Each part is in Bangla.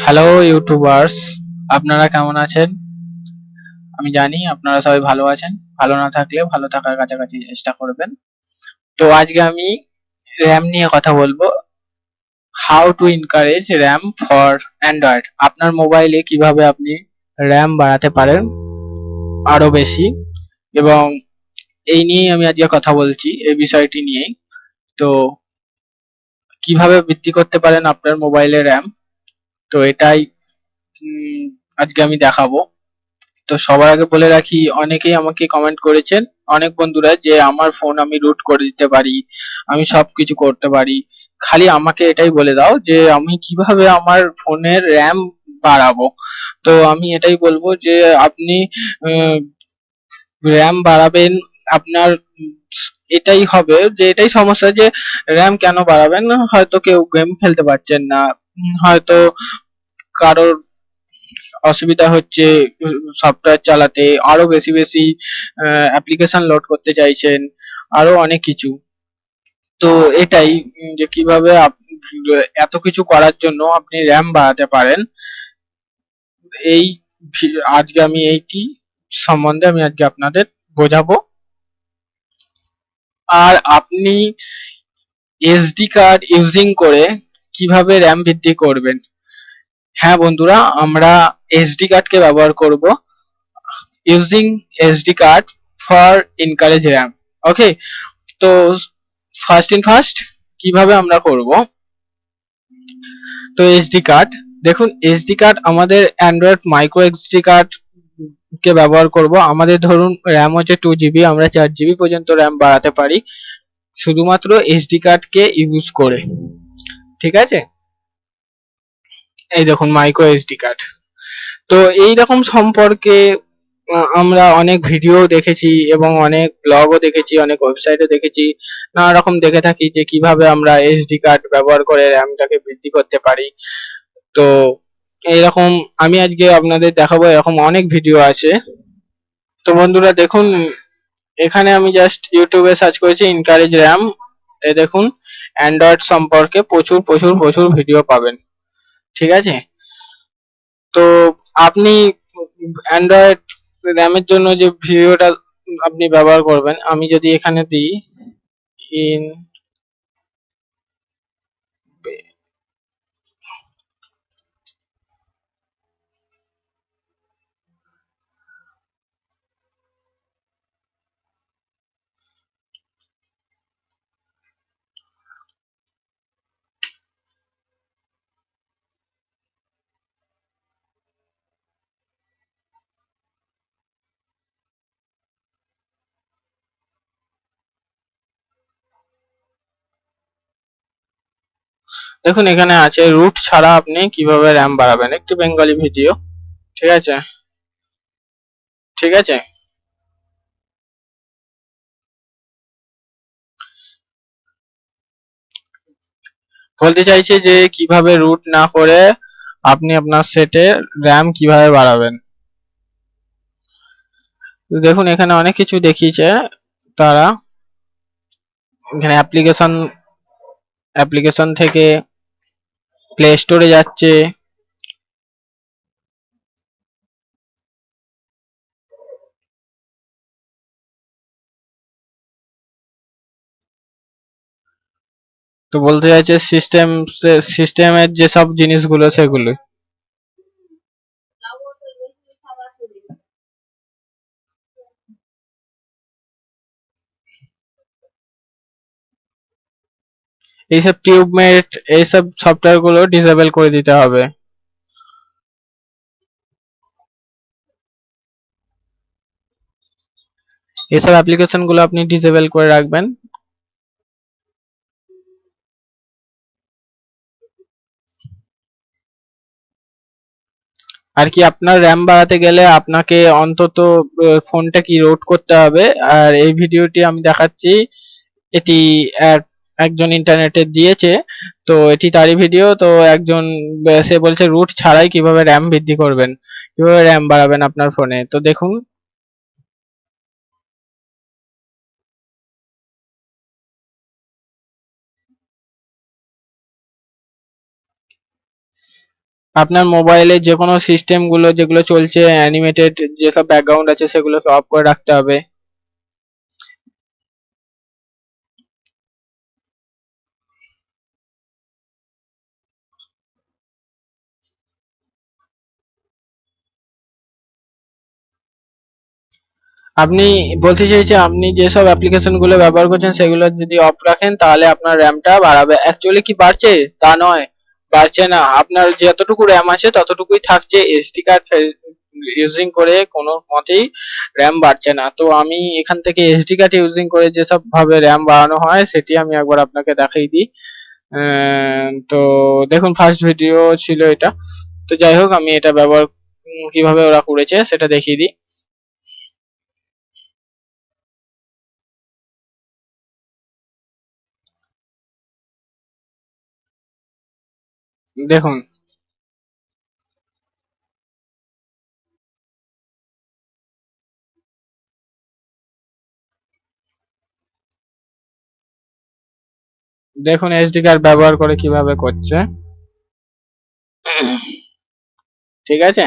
হ্যালো ইউটিউবার্স, আপনারা কেমন আছেন? আমি জানি আপনারা সবাই ভালো আছেন। ভালো না থাকলেও ভালো থাকার কাছাকাছি চেষ্টা করবেন। তো আজকে আমি র্যাম নিয়ে কথা বলবো। How to encourage RAM for Android. আপনার মোবাইলে কিভাবে আপনি র্যাম বাড়াতে পারেন আরো বেশি, এবং এই নিয়েই আমি আজকে কথা বলছি, এই বিষয়টি নিয়েই। তো কিভাবে বৃদ্ধি করতে পারেন আপনার মোবাইলে র্যাম, তো এটাই উম, আজকে আমি দেখাবো। তো সবার আগে বলে রাখি, অনেকেই আমাকে কমেন্ট করেছেন, অনেক বন্ধুরা, যে আমার ফোন আমি রুট করে দিতে পারি, আমি সবকিছু করতে পারি, খালি আমাকে এটাই বলে দাও যে আমি কিভাবে আমার ফোনের র্যাম বাড়াবো। তো আমি এটাই বলবো যে আপনি র্যাম বাড়াবেন। আপনার এটাই হবে যে এটাই সমস্যা, যে র্যাম কেন বাড়াবেন, হয়তো কেউ গেম খেলতে পারছেন না, হয়তো কারোর অসুবিধা হচ্ছে সফটওয়্যার চালাতে, আরো বেশি বেশি অ্যাপ্লিকেশন লোড করতে চাইছেন, আরো অনেক কিছু। তো এটাই যে কিভাবে এত কিছু করার জন্য আপনি র্যাম বাড়াতে পারেন, এই আজকে আমি এইটি সম্বন্ধে আমি আজকে আপনাদের বোঝাবো। আর আপনি এসডি কার্ড ইউজিং করে কিভাবে র্যাম বৃদ্ধি করবেন। হ্যাঁ বন্ধুরা, আমরা এসডি কার্ডকে ব্যবহার করব, using SD card for encourage RAM. Okay, তো ফার্স্ট কিভাবে আমরা করব। তো এসডি কার্ড, দেখুন এসডি কার্ড আমাদের অ্যান্ড্রয়েড মাইক্রো এসডি কার্ড কে ব্যবহার করব। আমাদের ধরুন র্যাম হচ্ছে 2 জিবি, আমরা 4 জিবি পর্যন্ত র্যাম বাড়াতে পারি শুধুমাত্র এসডি কার্ড কে ইউজ করে। ঠিক আছে, এই দেখুন মাইক্রো এসডি কার্ড। তো এই রকম সম্পর্কে আমরা অনেক ভিডিও দেখেছি এবং অনেক ব্লগও দেখেছি, অনেক ওয়েবসাইটও দেখেছি, নানা রকম দেখে থাকি যে কিভাবে আমরা এসডি কার্ড ব্যবহার করে র্যামটাকে বৃদ্ধি করতে পারি। তো এইরকম আমি আজকে আপনাদের দেখাবো, এরকম অনেক ভিডিও আছে। তো বন্ধুরা দেখুন, এখানে আমি জাস্ট ইউটিউবে সার্চ করেছি এনকারেজ র্যাম, এই দেখুন অ্যান্ড্রয়েড সম্পর্কে প্রচুর প্রচুর প্রচুর ভিডিও পাবেন। ঠিক আছে, তো আপনি অ্যান্ড্রয়েড র্যামের জন্য যে ভিডিওটা আপনি ব্যবহার করবেন, আমি যদি এখানে দিই ইন, দেখুন এখানে আছে রুট ছাড়া আপনি কিভাবে র্যাম বাড়াবেন, একটি বেঙ্গলি ভিডিও। ঠিক আছে, ঠিক আছে, বলতে চাইছে যে কিভাবে রুট না করে আপনি আপনার সেটে র্যাম কিভাবে বাড়াবেন। দেখুন এখানে অনেক কিছু দেখিয়েছে তারা, এখানে অ্যাপ্লিকেশন অ্যাপ্লিকেশন থেকে প্লে স্টোরে যাচ্ছে। তো বলতে চাইছে সিস্টেমের যেসব জিনিসগুলো সেগুলো। এইসব টিউবমেট, এইসব সফটওয়্যার গুলো ডিসেবল করে দিতে হবে। এইসব অ্যাপ্লিকেশন গুলো আপনি ডিসেবল করে রাখবেন। আর কি, আপনার র্যাম বাড়াতে গেলে আপনাকে অন্তত ফোনটা কি রোট করতে হবে। আর এই ভিডিওটি আমি দেখাচ্ছি, এটি একজন ইন্টারনেটে দিয়েছে, তো এটি তারই ভিডিও। তো একজন সে বলছে রুট ছাড়াই কিভাবে র্যাম বৃদ্ধি করবেন, কিভাবে র্যাম বাড়াবেন আপনার ফোনে। তো দেখুন, আপনার মোবাইলে যে কোনো সিস্টেম গুলো যেগুলো চলছে অ্যানিমেটেড যেসব ব্যাকগ্রাউন্ড আছে সেগুলোকে অফ করে রাখতে হবে। আপনি বলতে চাইছে আপনি যেসব অ্যাপ্লিকেশন গুলো ব্যবহার করছেন সেগুলো যদি অফ রাখেন তাহলে আপনার র্যামটা বাড়াবে। অ্যাকচুয়ালি কি বাড়ছে তা নয়, বাড়ছে না, আপনার যতটুকু র্যাম আছে ততটুকুই থাকছে, এসডি কার্ড ইউজিং করে কোনো মতেই র্যাম বাড়ছে না। তো আমি এখান থেকে এসডি কার্ড ইউজিং করে যেসব ভাবে র্যাম বাড়ানো হয় সেটি আমি একবার আপনাকে দেখাই দিই। তো দেখুন, ফার্স্ট ভিডিও ছিল এটা। তো যাই হোক, আমি এটা ব্যবহার কিভাবে ওরা করেছে সেটা দেখিয়ে দিই। দেখুন, দেখুন এসডি কার্ড ব্যবহার করে কিভাবে করছে। ঠিক আছে,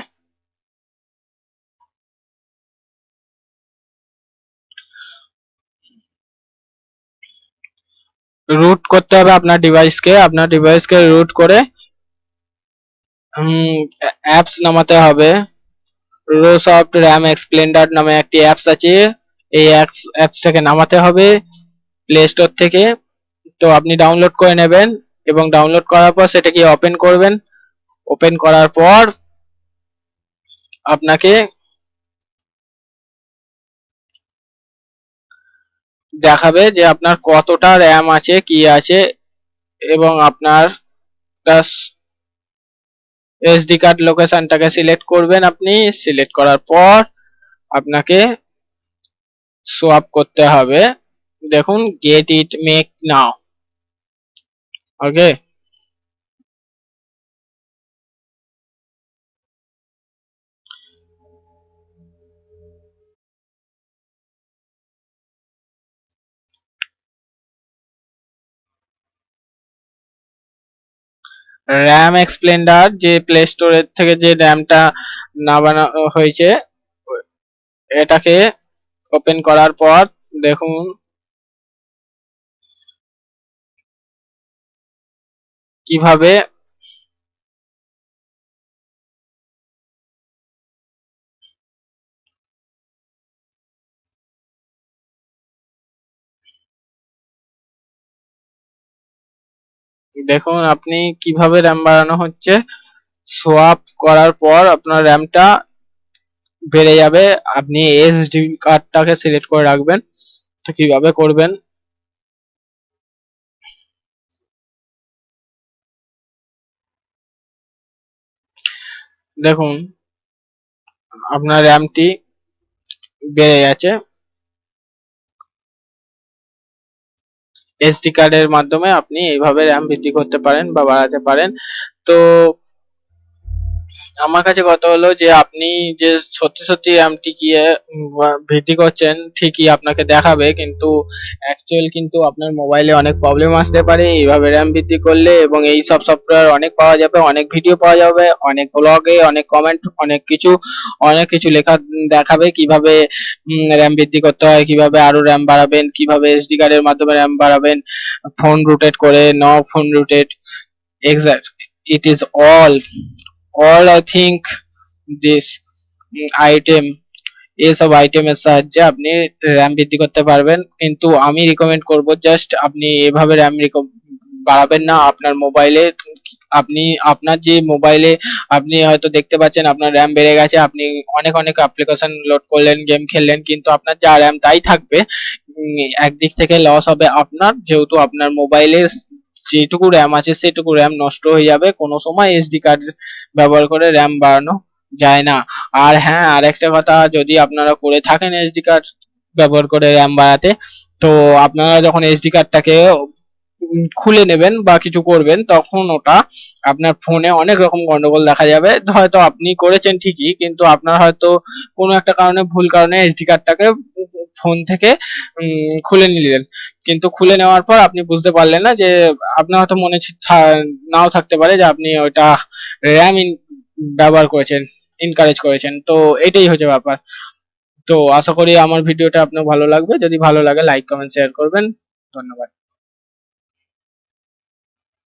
রুট করতে হবে আপনার ডিভাইসকে রুট করে অ্যাপস নামাতে হবে। রোসফট র্যাম এক্সপ্লেন্ডার নামে একটি অ্যাপস আছে, এই অ্যাপসটাকে নামাতে হবে প্লে স্টোর থেকে। তো আপনি ডাউনলোড করে নেবেন এবং ডাউনলোড করার পর সেটাকে ওপেন করবেন। ওপেন করার পর আপনাকে দেখাবে যে আপনার কতটা র্যাম আছে কি আছে, এবং আপনার এসডি কার্ড লোকেশনটাকে সিলেক্ট করবেন। আপনি সিলেক্ট করার পর আপনাকে সোয়াপ করতে হবে। দেখুন, get it make now. Okay, RAM expander যে প্লে স্টোরের থেকে যে র্যামটা নামানো হয়েছে এটাকে ওপেন করার পর দেখুন কিভাবে দেখুন আপনি কিভাবে র্যাম বাড়ানো হচ্ছে। সোয়াপ করার পর আপনার র্যামটা বেড়ে যাবে। আপনি এসডি কার্ডটাকে সিলেক্ট করে রাখবেন। তো কিভাবে করবেন, দেখুন আপনার র্যামটি বেড়ে গেছে। এসডি কার্ডের মাধ্যমে আপনি এইভাবে র্যাম বৃদ্ধি করতে পারেন বা বাড়াতে পারেন। তো আমার কাছে কথা হলো যে আপনি যে সত্যি সত্যি র্যামটি গিয়ে বৃদ্ধি করছেন ঠিকই আপনাকে দেখাবে, কিন্তু অ্যাকচুয়াল কিন্তু আপনার মোবাইলে অনেক প্রবলেম আসতে পারে এইভাবে র্যাম বৃদ্ধি করলে। এবং এই সব সফটওয়্যার অনেক পাওয়া যাবে, অনেক ভিডিও পাওয়া যাবে, অনেক ব্লগে অনেক কমেন্ট, অনেক কিছু লেখা দেখাবে কিভাবে র্যাম বৃদ্ধি করতে হয়, কিভাবে আরো র্যাম বাড়াবেন, কিভাবে এসডি কার্ডের মাধ্যমে র্যাম বাড়াবেন, ফোন রুটেট করে, ন phone rotate, exact, it is all I think this item, এসব আইটেমের সাহায্যে আপনি র্যাম বৃদ্ধি করতে পারবেন। কিন্তু আমি রিকমেন্ড করব জাস্ট আপনি এভাবে র্যাম বাড়াবেন না আপনার মোবাইলে। আপনি আপনার যে মোবাইলে আপনি হয়তো দেখতে পাচ্ছেন আপনার র্যাম বেড়ে গেছে, আপনি অনেক অনেক অ্যাপ্লিকেশন লোড করলেন, গেম খেললেন, কিন্তু আপনার যা র্যাম তাই থাকবে। একদিক থেকে লস হবে আপনার, যেহেতু আপনার মোবাইলে যেটুকু র্যাম আছে সেটুকু র্যাম নষ্ট হয়ে যাবে। কোনো সময় এসডি কার্ড ব্যবহার করে র্যাম বাড়ানো যায় না। আর হ্যাঁ, আরেকটা কথা, যদি আপনারা করে থাকেন এসডি কার্ড ব্যবহার করে র্যাম বাড়াতে, তো আপনারা যখন এসডি কার্ডটাকে খুলে নেবেন বা কিছু করবেন, তখন ওটা আপনার ফোনে অনেক রকম গন্ডগোল দেখা যাবে। হয়তো আপনি করেছেন ঠিকই, কিন্তু আপনার হয়তো কোনো একটা কারণে, ভুল কারণে এসডি কার্ডটাকে ফোন থেকে খুলে নিলেন, কিন্তু খুলে নেওয়ার পর আপনি বুঝতে পারলেন না যে আপনার হয়তো মনে নাও থাকতে পারে যে আপনি ওইটা র্যাম ব্যবহার করেছেন, ইনকারেজ করেছেন। তো এটাই হচ্ছে ব্যাপার। তো আশা করি আমার ভিডিওটা আপনার ভালো লাগবে। যদি ভালো লাগে লাইক কমেন্ট শেয়ার করবেন। ধন্যবাদ।